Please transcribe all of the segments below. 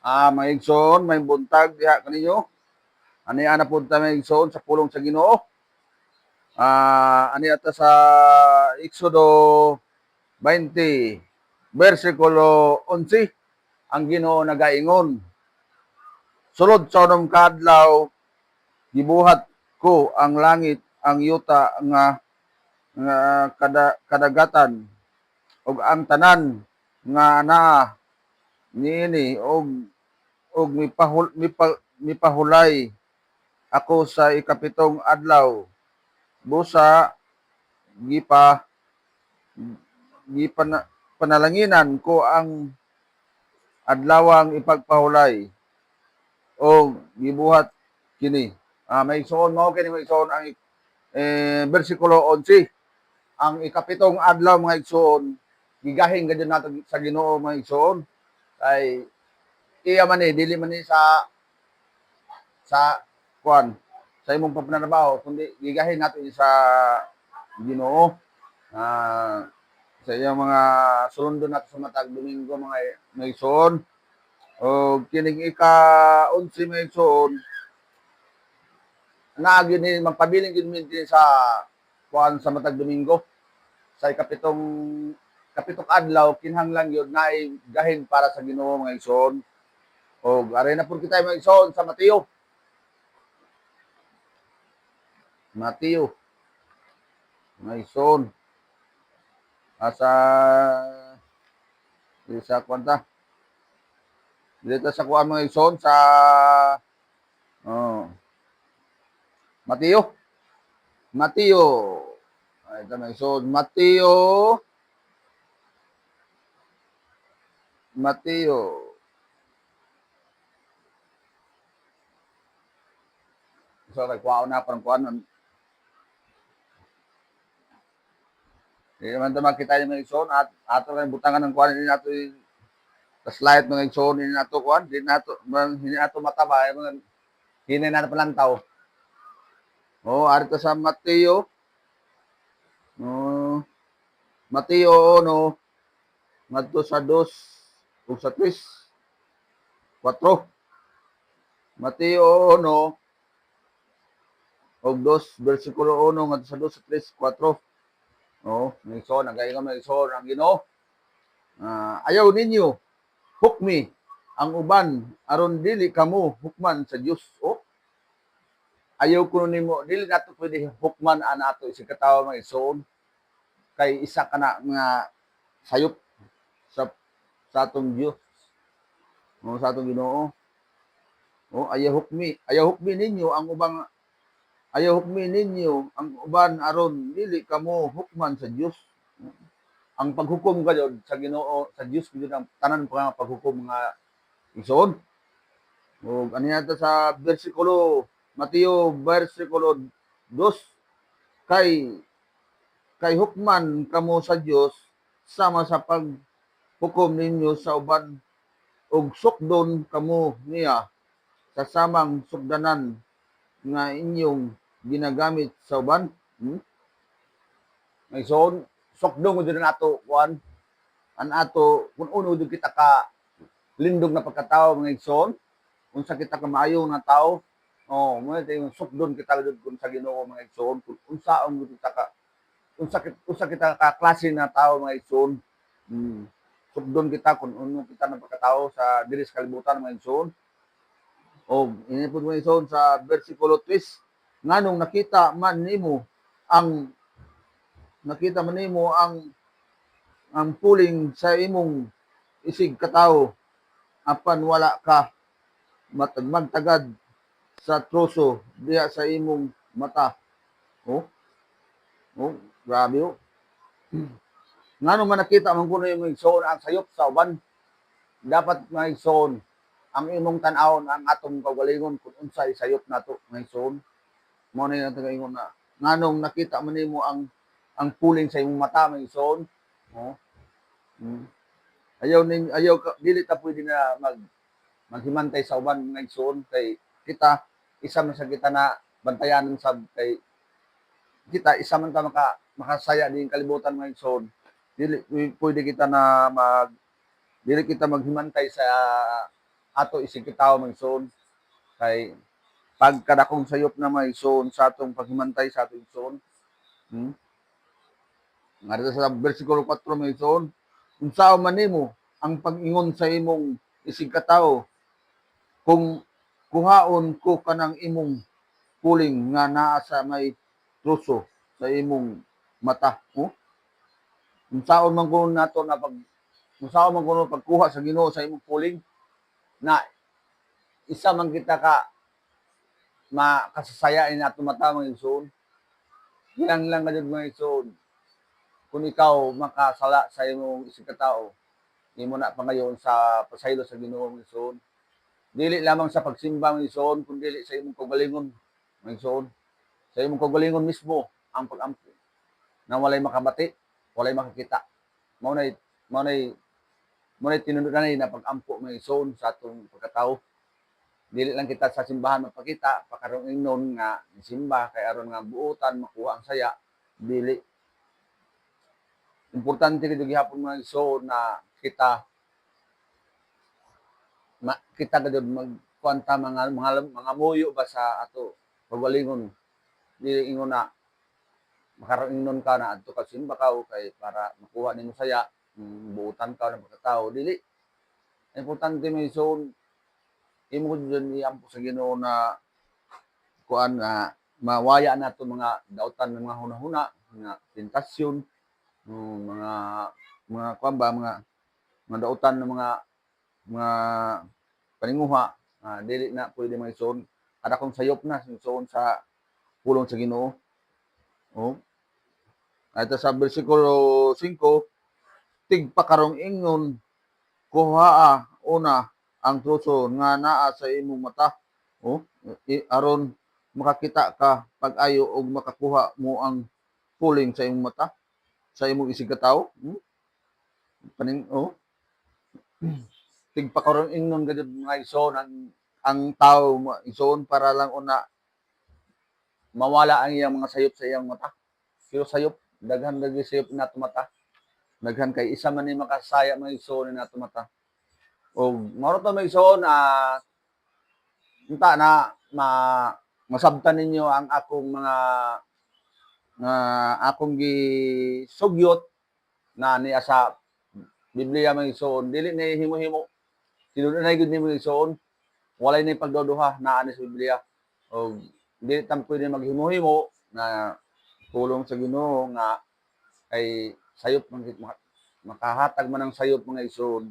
Mga igsoon, may buntag diha kaninyo. Ani ana pud ta mga igsoon sa pulong sa Ginoo. Ani ata sa Exodo 20 bersikulo 11 ang Ginoo nagaingon. Sulod sa unang kadlaw gibuhat ko ang langit, ang yuta nga kadagatan ug ang tanan nga naa niini og mipahulay ako sa ikapitong adlaw. Busa gipa panalanginan ko ang adlawang ipagpahulay o gibuhat kini. May igsoon mao kini may igsoon ang bersikulo 11. Ang ikapitong adlaw mga igsoon gigahing gadyon nato sa Ginoo mga igsoon kay iya man dili man ni sa kuan sa imong pagpananabaho kundi gigahin nato sa Ginoo. Sa iyang mga sulundon nato sa matag Domingo mga igsoon. O kining ika-11 mga igsoon na gyud ni magpabiling gyud mi sa kuan sa matag Domingo sa kapitong adlaw kinahanglan gyud naay gahin para sa Ginoo mga igsoon. O aray na pud kita mga igsoon sa Mateo. Mga igsoon. Asa sa kwanta. Dito sa kuan mga igsoon sa Mateo. Ay ito mga igsoon. Mateo. So nagkuha na parang kuan. Di naman ito makita yung mga igsoon at ato lang butangan ng kuan din nato sa slide mga igsoon din nato kuan din nato mataba mga hinay na palantaw. Arito sa Mateo. Mateo no ngadto sa 2 ug sa 3 4. Mateo no og 2 bersikulo 1 ngadto sa 2 sa 3 4. Mga igsoon nagaingon mga igsoon ang Ginoo. Ayaw ninyo hukmi ang uban aron dili kamo hukman sa Dios. Ayaw ko nimo dili nato pwede hukman anato isig katawo mga igsoon kay isa kana nga sayop sa atong Dios. Sa atong Ginoo. Ayaw hukmi ninyo ang uban aron dili kamo hukman sa Dios. Ang paghukom gayud sa Ginoo sa Dios gayud ang tanan pa nga paghukom mga igsoon. O ani nato sa Mateo bersikulo 2 kay hukman kamo sa Dios sama sa paghukom ninyo sa uban ug sukdon kamo niya sa samang sugdanan nga inyong ginagamit sa uban. May sukdon mo din nato kuan an ato kun uno din kita ka lindog na pagkatao mga igsoon unsa kita ka maayo nga tao. Mo yung sukdon kita gud kun sa Ginoo mga igsoon kun unsaon kita ka unsa kita ka klase na tao mga igsoon. Sukdon kita kun uno kita na pagkatao sa diri sa kalibutan mga igsoon. Ini po mga igsoon sa bersikulo 3 nganong nakita man nimo ang puling sa imong isig katawo apan wala ka magtagad sa troso diha sa imong mata. Grabe. Ngano man nakita man kuno yung igsoon ang sayop sa uban. Dapat mga igsoon ang imong tan-awon ang atong kaugalingon kung unsay sayop nato mga igsoon. Mo na nato ingon na nganong nakita man nimo ang puling sa imong mata mga igsoon. Ayaw dili ta pwede na maghimantay sa uban mga igsoon kay kita isa man sa kita na bantayanan sab kay kita isa man ta makasaya din kalibutan mga igsoon. Dili pwede kita na dili kita maghimantay sa ato isikitaw mga igsoon kay pagkadakong sayop na mga igsoon sa atong paghimantay sa atong igsoon. Nga dito sa versikulo 4 mga igsoon, unsa man nimo ang pag-ingon sa imong isikatawo kung kuhaon ko kanang imong puling nga naa sa may truso sa imong mata. Unsaon man kuno nato na unsaon man kuno pagkuha sa Ginoo sa imong puling na isa man kita ka makasasayain nato mata mga igsoon. Yan lang kadud mga igsoon. Kung ikaw makasala sa imong isikatawo, imo na pangayon sa pasaylo sa Ginoo mga igsoon. Dili lamang sa pagsimba mga igsoon, kundi sa imong kaugalingon mga igsoon. Sa imong kaugalingon mismo ang pag-ampo na walay makabati, walay makakita. Maunay tinunod na pag-ampo mga igsoon sa atong pagkatao. Dili lang kita sa simbahan magpakita, pakaron ingnon nga simba kay aron nga buotan makuha ang saya. Dili. Importante gid gihapon mga igsoon na kita gid magkuanta mga muyo ba sa ato pagalingon. Dili ingon na makaron ingnon ka na adto ka simba ka kay para makuha nimo saya, buotan ka ng pagkatao. Dili. Importante mga igsoon imo ko dyan iampo sa Ginoo na kuan nga mawaya nato mga dautan ng mga hunahuna, mga tentasyon, mga kuan ba mga dautan ng mga paninguha, dili na pwede mga igsoon. Kada kong sayop na igsoon sa pulong sa Ginoo. Ito sa bersikulo 5, tigpakarong ingon kuhaa una ang truso nga naa sa imong mata. Aron makakita ka pag-ayo og makakuha mo ang puling sa imong mata, sa imong isigatawo. Tigpakarong ingnon gadud mga igsoon ang tao igsoon para lang una mawala ang iyang mga sayop sa iyang mata. Pero sayop, daghan lagi sayop na mata. Daghan kay isa man ni makasaya mga igsoon na mata. O mao to mga igsoon unta na masabtan ninyo ang akong mga akong gisugyot na niya sa Biblia mga igsoon. Dili na himo-himo. Tinudunay gud ni mga igsoon. Walay na pagduduha naa ni sa Biblia. O dili tam pwede maghimo-himo na tulong sa Ginoo nga ay sayop makahatag man ang sayop mga igsoon.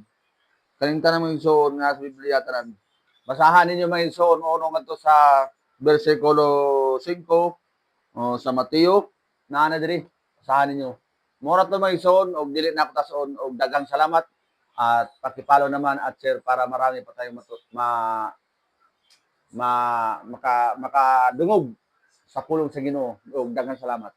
Kaning tanan mga igsoon nga sa Biblia tanan. Basahan ninyo mga igsoon uno ngadto sa bersikulo 5 sa Mateo naa na diri. Basahan ninyo. Mura to mga igsoon og dili na ako tason og daghang salamat at pakipalo naman at share para marami pa tayong makadungog sa pulong sa Ginoo og daghang salamat.